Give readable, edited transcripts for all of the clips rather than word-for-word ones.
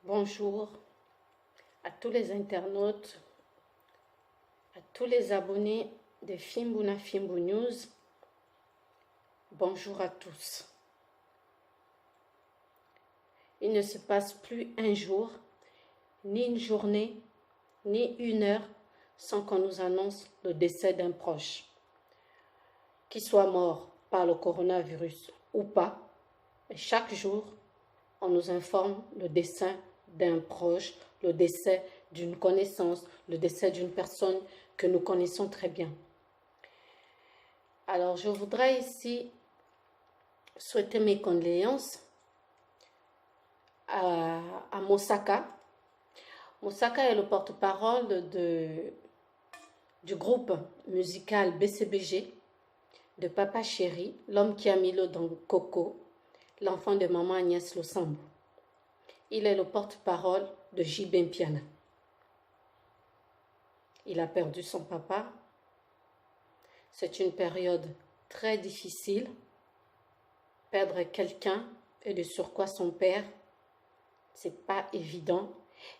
Bonjour à tous les internautes, à tous les abonnés de Fimbuna Fimbu News. Bonjour à tous. Il ne se passe plus un jour, ni une journée, ni une heure sans qu'on nous annonce le décès d'un proche. Qu'il soit mort par le coronavirus ou pas, chaque jour, on nous informe le décès d'un proche, le décès d'une connaissance, le décès d'une personne que nous connaissons très bien. Alors, je voudrais ici souhaiter mes condoléances à Mosaka. Mosaka est le porte-parole du groupe musical BCBG, de Papa Chéri, l'homme qui a mis l'eau dans le coco, l'enfant de maman Agnès Losambo. Il est le porte-parole de J.B. Mpiana. Il a perdu son papa. C'est une période très difficile. Perdre quelqu'un et de surcroît son père, c'est pas évident.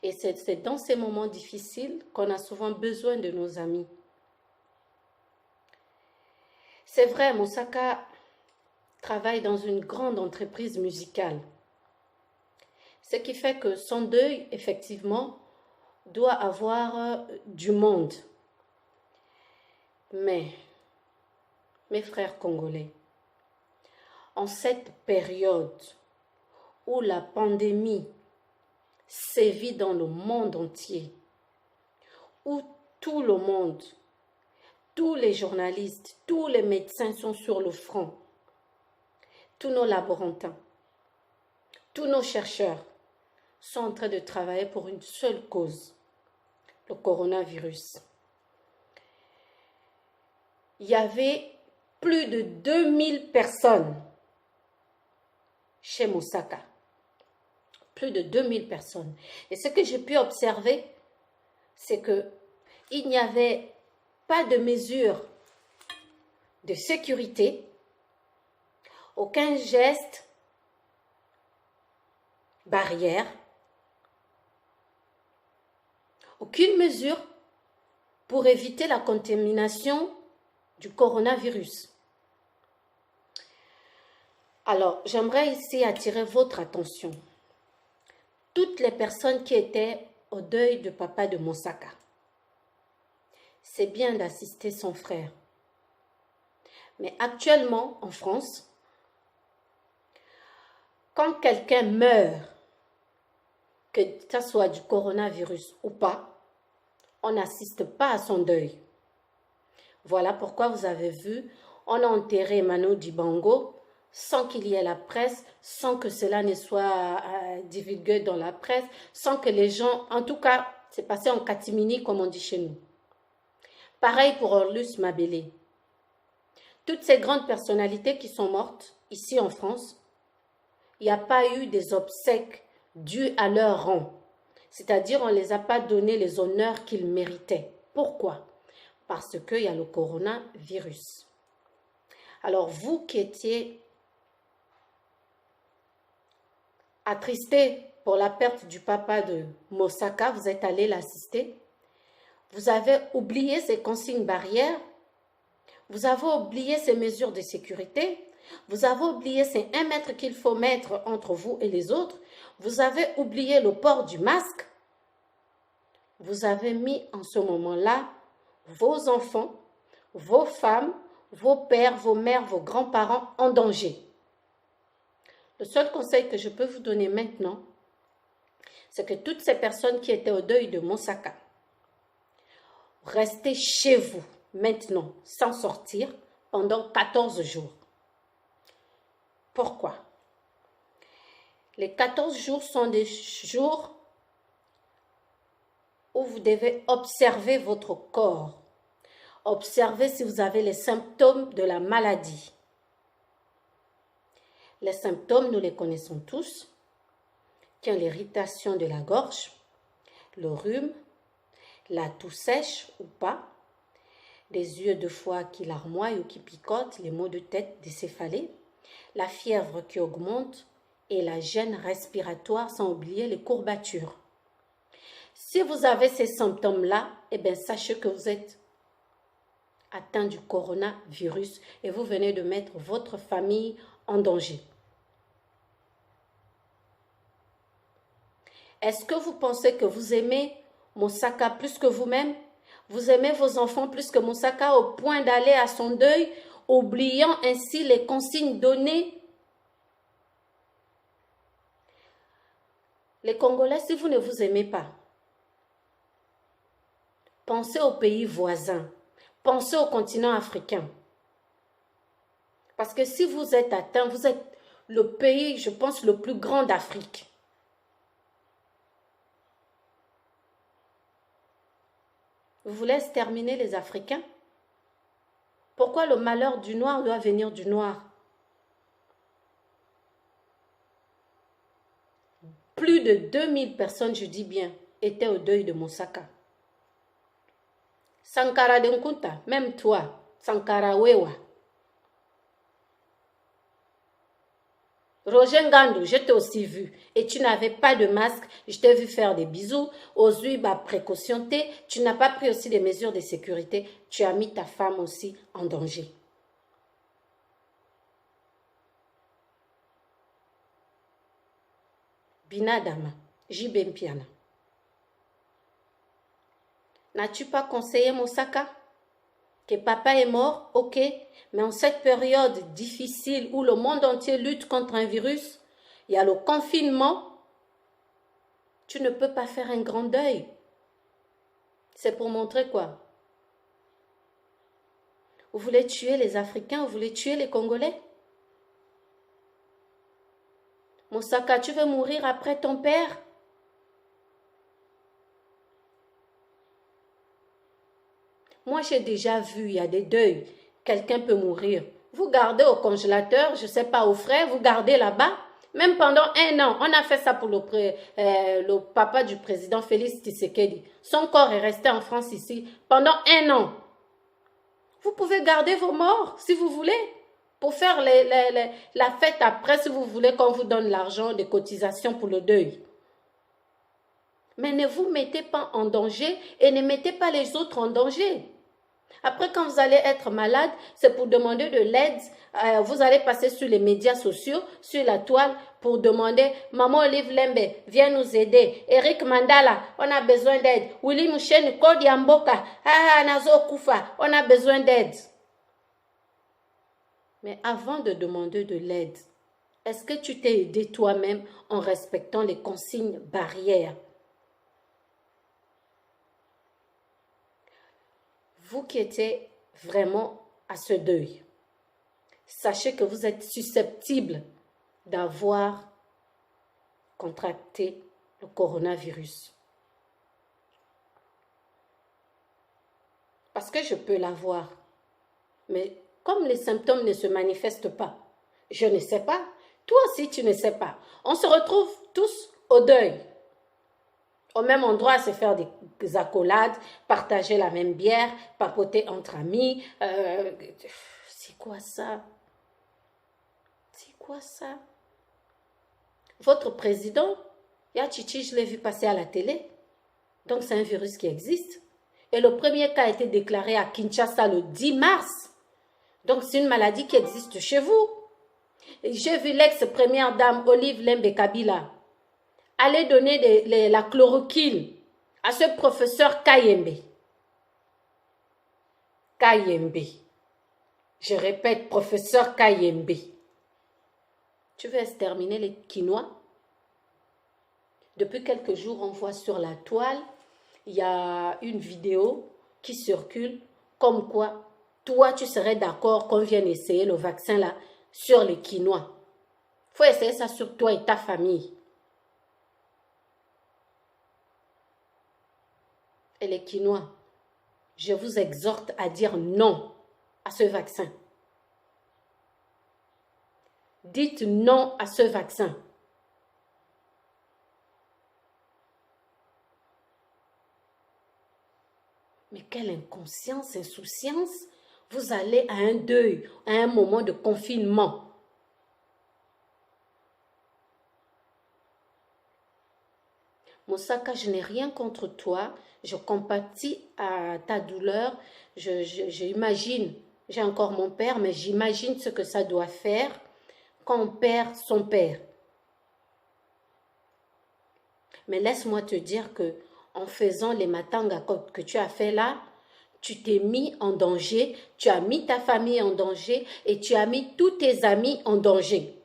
Et c'est dans ces moments difficiles qu'on a souvent besoin de nos amis. C'est vrai, Mosaka travaille dans une grande entreprise musicale. Ce qui fait que son deuil, effectivement, doit avoir du monde. Mais, mes frères congolais, en cette période où la pandémie sévit dans le monde entier, où tout le monde, tous les journalistes, tous les médecins sont sur le front, tous nos laborantins, tous nos chercheurs sont en train de travailler pour une seule cause, le coronavirus. Il y avait plus de 2000 personnes chez Mosaka. Plus de 2000 personnes. Et ce que j'ai pu observer, c'est qu'il n'y avait pas de mesures de sécurité, aucun geste barrière, aucune mesure pour éviter la contamination du coronavirus. Alors, j'aimerais ici attirer votre attention. Toutes les personnes qui étaient au deuil de papa de Mosaka, c'est bien d'assister son frère. Mais actuellement, en France, quand quelqu'un meurt, que ça soit du coronavirus ou pas, on n'assiste pas à son deuil. Voilà pourquoi vous avez vu, on a enterré Manu Dibango sans qu'il y ait la presse, sans que cela ne soit divulgué dans la presse, sans que les gens, en tout cas, c'est passé en catimini comme on dit chez nous. Pareil pour Orlus Mabélé. Toutes ces grandes personnalités qui sont mortes ici en France, il n'y a pas eu des obsèques dues à leur rang. C'est-à-dire, on ne les a pas donné les honneurs qu'ils méritaient. Pourquoi? Parce qu'il y a le coronavirus. Alors, vous qui étiez attristés pour la perte du papa de Mosaka, vous êtes allé l'assister. Vous avez oublié ces consignes barrières. Vous avez oublié ces mesures de sécurité. Vous avez oublié ces 1 mètre qu'il faut mettre entre vous et les autres. Vous avez oublié le port du masque. Vous avez mis en ce moment-là vos enfants, vos femmes, vos pères, vos mères, vos grands-parents en danger. Le seul conseil que je peux vous donner maintenant, c'est que toutes ces personnes qui étaient au deuil de Mosaka, restez chez vous maintenant sans sortir pendant 14 jours. Pourquoi? Les 14 jours sont des jours où vous devez observer votre corps. Observez si vous avez les symptômes de la maladie. Les symptômes, nous les connaissons tous. Qui ont l'irritation de la gorge, le rhume, la toux sèche ou pas, des yeux de foie qui larmoient ou qui picotent, les maux de tête, des céphalées, la fièvre qui augmente et la gêne respiratoire, sans oublier les courbatures. Si vous avez ces symptômes-là, eh bien, sachez que vous êtes atteint du coronavirus et vous venez de mettre votre famille en danger. Est-ce que vous pensez que vous aimez Moussaka plus que vous-même? Vous aimez vos enfants plus que Moussaka au point d'aller à son deuil, oubliant ainsi les consignes données? Les Congolais, si vous ne vous aimez pas, pensez aux pays voisins, pensez au continent africain. Parce que si vous êtes atteint, vous êtes le pays, je pense, le plus grand d'Afrique. Vous voulez exterminer les Africains? Pourquoi le malheur du noir doit venir du noir? Plus de 2000 personnes, je dis bien, étaient au deuil de Moussaka. Sankara Denkunta, même toi, Sankara Wewa. Roger Ngandou, je t'ai aussi vu et tu n'avais pas de masque, je t'ai vu faire des bisous, aux yeux, précaution, tu n'as pas pris aussi des mesures de sécurité, tu as mis ta femme aussi en danger. Binadama, Jibempiana. N'as-tu pas conseillé Moussaka? Que papa est mort, ok, mais en cette période difficile où le monde entier lutte contre un virus, il y a le confinement, tu ne peux pas faire un grand deuil. C'est pour montrer quoi? Vous voulez tuer les Africains, vous voulez tuer les Congolais? Moussaka, tu veux mourir après ton père? Moi, j'ai déjà vu, il y a des deuils. Quelqu'un peut mourir. Vous gardez au congélateur, je ne sais pas, au frais, vous gardez là-bas. Même pendant 1 an, on a fait ça pour le papa du président Félix Tshisekedi. Son corps est resté en France ici pendant 1 an. Vous pouvez garder vos morts si vous voulez. Pour faire la fête après, si vous voulez qu'on vous donne l'argent des cotisations pour le deuil. Mais ne vous mettez pas en danger et ne mettez pas les autres en danger. Après, quand vous allez être malade, c'est pour demander de l'aide. Vous allez passer sur les médias sociaux, sur la toile, pour demander « Maman Olive Lembe, viens nous aider. Eric Mandala, on a besoin d'aide. Willy Mouchen, Kodi Amboka, Nazo Koufa, on a besoin d'aide. » Mais avant de demander de l'aide, est-ce que tu t'es aidé toi-même en respectant les consignes barrières? Vous qui étiez vraiment à ce deuil, sachez que vous êtes susceptible d'avoir contracté le coronavirus. Parce que je peux l'avoir. Mais comme les symptômes ne se manifestent pas, je ne sais pas. Toi aussi, tu ne sais pas. On se retrouve tous au deuil. Au même endroit, à se faire des accolades, partager la même bière, papoter entre amis. C'est quoi ça? C'est quoi ça? Votre président, Yachichi, je l'ai vu passer à la télé. Donc, c'est un virus qui existe. Et le premier cas a été déclaré à Kinshasa le 10 mars. Donc, c'est une maladie qui existe chez vous. J'ai vu l'ex-première dame Olive Lembe Kabila aller donner la chloroquine à ce professeur Kayembe. Kayembe. Je répète, professeur Kayembe. Tu veux exterminer les Quinois? Depuis quelques jours, on voit sur la toile, il y a une vidéo qui circule comme quoi toi, tu serais d'accord qu'on vienne essayer le vaccin là sur les Quinois. Il faut essayer ça sur toi et ta famille. Et les Quinois, je vous exhorte à dire non à ce vaccin. Dites non à ce vaccin. Mais quelle inconscience, insouciance. Vous allez à un deuil, à un moment de confinement. Moussaka, je n'ai rien contre toi. Je compatis à ta douleur. J'imagine, j'ai encore mon père, mais j'imagine ce que ça doit faire quand on perd son père. Mais laisse-moi te dire que en faisant les matangas que tu as fait là, tu t'es mis en danger, tu as mis ta famille en danger et tu as mis tous tes amis en danger.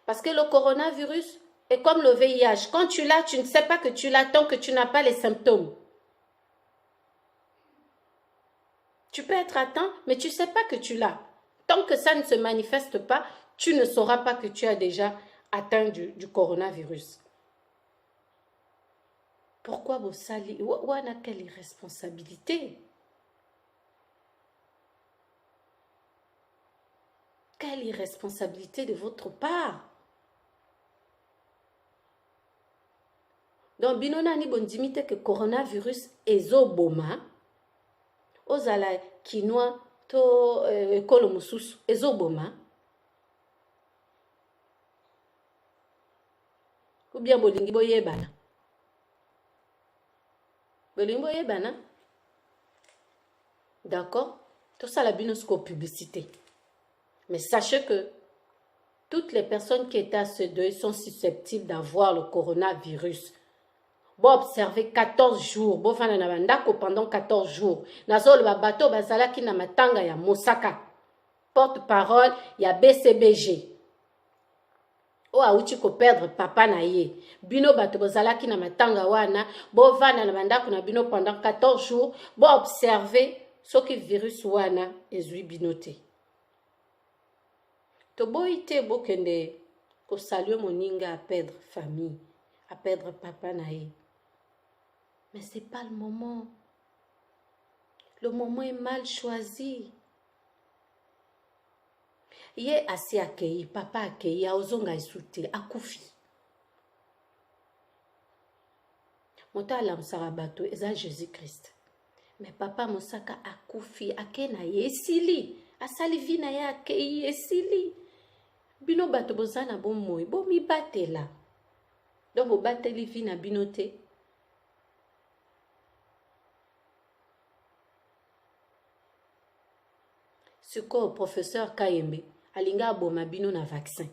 Parce que le coronavirus est comme le VIH. Quand tu l'as, tu ne sais pas que tu l'as tant que tu n'as pas les symptômes. Tu peux être atteint, mais tu ne sais pas que tu l'as. Tant que ça ne se manifeste pas, tu ne sauras pas que tu as déjà atteint du coronavirus. Pourquoi vous sali? Ou a quelle irresponsabilité? Quelle irresponsabilité de votre part? Donc, binona ni bondimite que coronavirus ezoboma, ozala quinoa to ekolo mususu ezoboma, ou bien bolingi boyebana. Bolingi boyebana. D'accord? Tout ça la binosco publicité. Mais sachez que toutes les personnes qui étaient à ce deuil sont susceptibles d'avoir le coronavirus. Bon, observez 14 jours. Bon, pendant 14 jours. Nazol bateau bazala ki na matanga ya Moussaka. Porte-parole, il y a BCBG. O auchi ko perdre papa na ye. Bino bato bazala ki na matanga wana. Bon, vana na bandako na bino pendant 14 jours. Bon, observez ce que virus wana ezui binote. To boite bokende ko salue moninga à perdre famille, à perdre papa na ye. Mais ce n'est pas le moment. Le moment est mal choisi. Ye asi akei, papa akei, aozonga esute, akufi. Mota alamsara bato, eza Jésus-Christ. Mais papa Moussaka akufi, akena ye esili. Asali vina ye akei esili. Bino bato bozana bon moi, bon mi bate la. Donc bo bate li vina binote. Ce que professeur Kayembe, alinga boma bino na vaccin.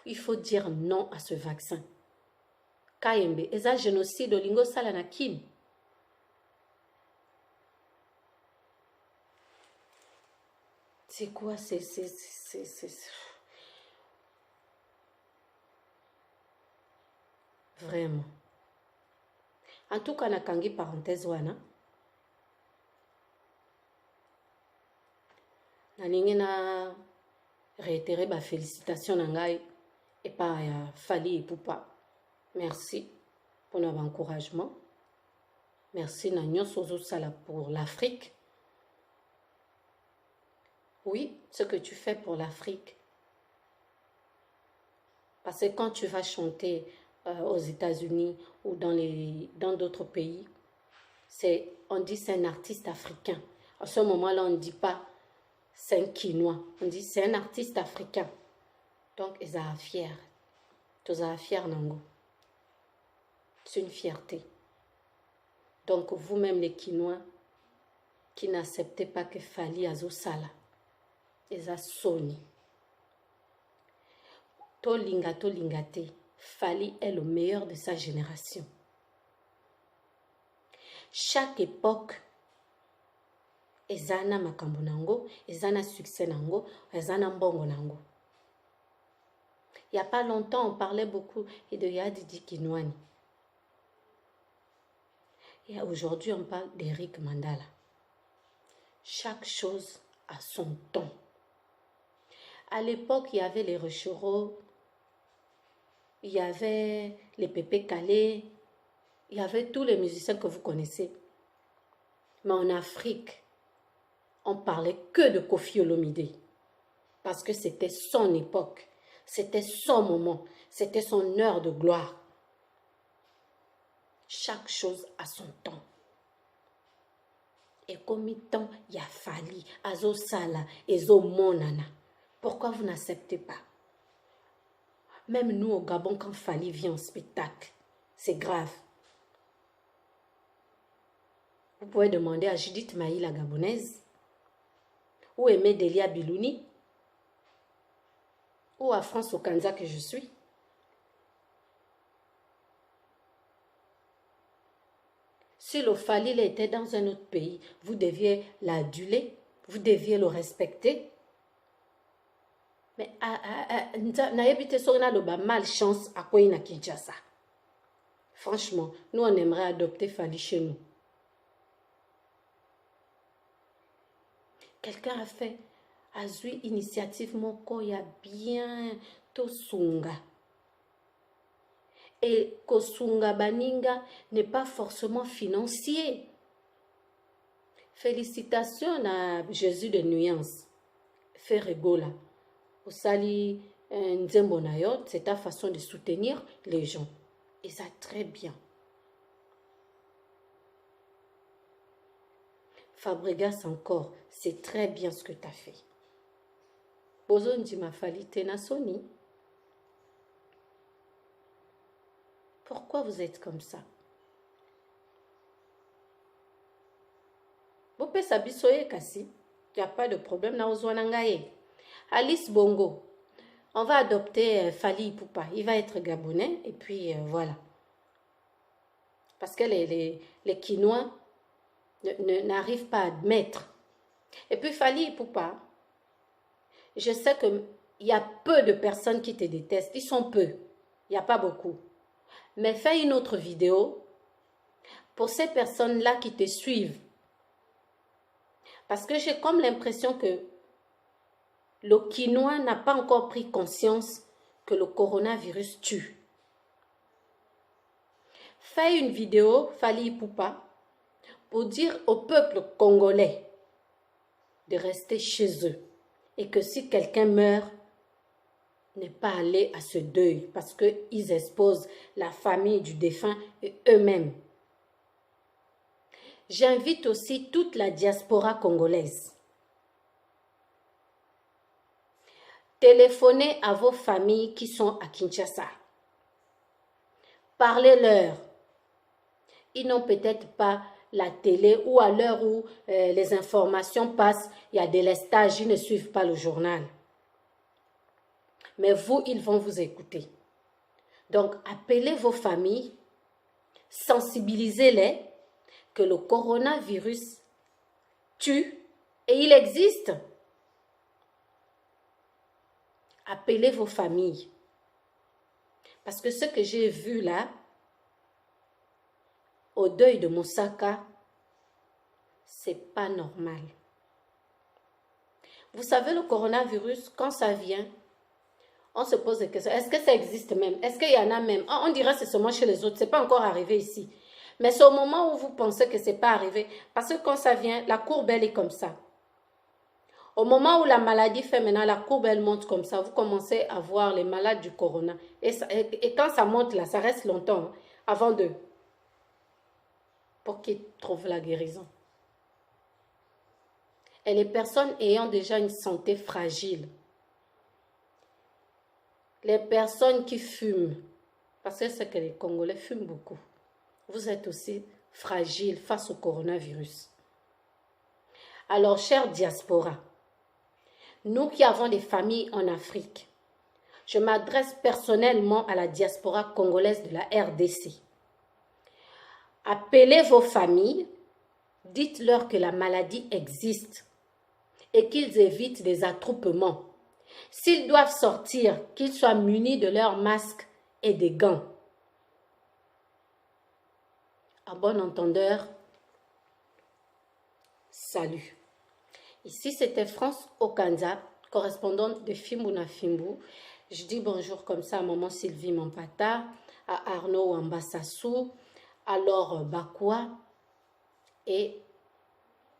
Il faut dire non à ce vaccin. Kayembe, eza génocide olingo sala na kin. C'est quoi? C'est... Vraiment. En tout cas, nakangi parenthèse wana. Nalingi na réitérer ma félicitation nangai et pas Fali et Poupa. Merci pour notre encouragement. Merci Nagnon Sozo Sala pour l'Afrique. Oui, ce que tu fais pour l'Afrique. Parce que quand tu vas chanter aux États-Unis ou dans d'autres pays, on dit c'est un artiste africain. À ce moment-là, on ne dit pas c'est un Quinois. On dit c'est un artiste africain. Donc, ils sont fiers. Ils sont fiers, Nango. C'est une fierté. Donc, vous-même, les Quinois, qui n'acceptez pas que Fali Azosala, ils sont soni. Tolingate. Fali est le meilleur de sa génération. Chaque époque, ezana makambo nango, ezana succès nango, ezana mbongo nango. Il n'y a pas longtemps, on parlait beaucoup de Yadidi Kinwani. Et aujourd'hui, on parle d'Eric Mandala. Chaque chose a son temps. À l'époque, il y avait les Rechereaux, il y avait les Pépé Calais, il y avait tous les musiciens que vous connaissez. Mais en Afrique, on parlait que de Koffi Olomide. Parce que c'était son époque. C'était son moment. C'était son heure de gloire. Chaque chose a son temps. Et comme temps, il y a Fali, Azosala, Ezo Monana. Pourquoi vous n'acceptez pas? Même nous au Gabon, quand Fally vient en spectacle, c'est grave. Vous pouvez demander à Judith Maï, la Gabonaise, ou Aimé Delia Bilouni, ou à France Okanza que je suis. Si le Fally était dans un autre pays, vous deviez l'aduler, vous deviez le respecter. Mais n'ayebite sorina le malchance à quoi il Kinshasa. Franchement, nous on aimerait adopter Fally chez nous. Quelqu'un a fait Azui initiative moko ya bien tosunga. Et kosunga baninga n'est pas forcément financier. Félicitations à Jésus de Nuance. Fait rigola. Osali Nzembo Nayot, c'est ta façon de soutenir les gens. Et ça très bien. Fabregas encore, c'est très bien ce que tu as fait. Bozon dit ma falite na Sony. Pourquoi vous êtes comme ça? Vous pouvez s'habiller kasi. Il n'y a pas de problème. Na ozwanangaye. Alice Bongo. On va adopter Fally Ipupa. Il va être gabonais. Et puis voilà. Parce que les Quinois n'arrivent pas à admettre. Et puis Fally Ipupa. Je sais qu'il y a peu de personnes qui te détestent. Ils sont peu. Il n'y a pas beaucoup. Mais fais une autre vidéo pour ces personnes-là qui te suivent. Parce que j'ai comme l'impression que le Quinois n'a pas encore pris conscience que le coronavirus tue. Fais une vidéo, Fally Ipupa, pour dire au peuple congolais de rester chez eux. Et que si quelqu'un meurt, n'est pas aller à ce deuil parce qu'ils exposent la famille du défunt et eux-mêmes. J'invite aussi toute la diaspora congolaise. Téléphonez à vos familles qui sont à Kinshasa. Parlez-leur. Ils n'ont peut-être pas la télé ou à l'heure où les informations passent, il y a des lestages, ils ne suivent pas le journal. Mais vous, ils vont vous écouter. Donc, appelez vos familles, sensibilisez-les que le coronavirus tue et il existe. Appelez vos familles. Parce que ce que j'ai vu là, au deuil de Moussaka, c'est pas normal. Vous savez, le coronavirus, quand ça vient, on se pose des questions. Est-ce que ça existe même? Est-ce qu'il y en a même? On dirait que c'est seulement chez les autres. Ce n'est pas encore arrivé ici. Mais c'est au moment où vous pensez que ce n'est pas arrivé. Parce que quand ça vient, la courbe, elle est comme ça. Au moment où la maladie fait maintenant, la courbe, elle monte comme ça. Vous commencez à voir les malades du corona. Et quand ça monte là, ça reste longtemps avant pour qu'ils trouvent la guérison. Et les personnes ayant déjà une santé fragile, les personnes qui fument, parce que c'est que les Congolais fument beaucoup, vous êtes aussi fragiles face au coronavirus. Alors, chère diaspora, nous qui avons des familles en Afrique, je m'adresse personnellement à la diaspora congolaise de la RDC. Appelez vos familles, dites-leur que la maladie existe et qu'ils évitent des attroupements. S'ils doivent sortir, qu'ils soient munis de leurs masques et des gants. À bon entendeur, salut. Ici, c'était France Okanza, correspondante de Fimbu Fimbu. Je dis bonjour comme ça à maman Sylvie Mampata, à Arnaud Wambasassou, à Laure Bakwa, et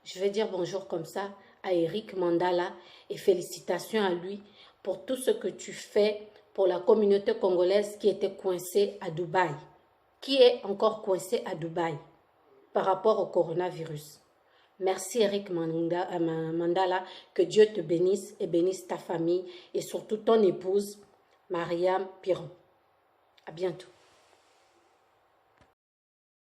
je vais dire bonjour comme ça à Eric Mandala et félicitations à lui pour tout ce que tu fais pour la communauté congolaise qui était coincée à Dubaï, qui est encore coincée à Dubaï par rapport au coronavirus. Merci Eric Mandala, que Dieu te bénisse et bénisse ta famille et surtout ton épouse Mariam Piron. À bientôt.